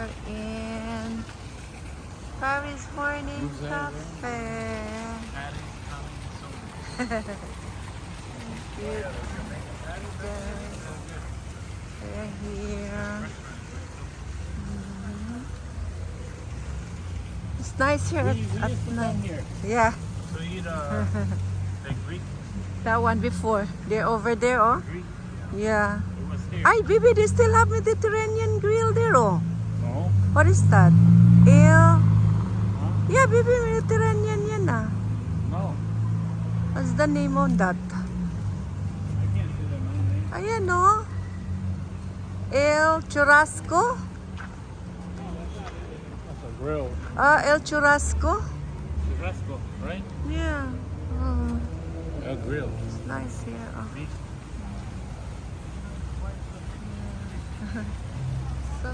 are in Paris Morning Cafe. Cute guys. They're here. It's nice here at night. Yeah. So you eat the Greek? That one before. They're over there, oh. Greek? Yeah. It was here. Ay, baby, they still have Mediterranean grill there, oh. No? What is that? Ale. Huh? Yeah, baby, Mediterranean yan ah. No. What's the name on that? I can't see the name. Ayan, oh. El Churrasco. That's a grill. El Churrasco. Churrasco, right? Yeah. Oh, A grill. it's nice here. Oh. Meat. So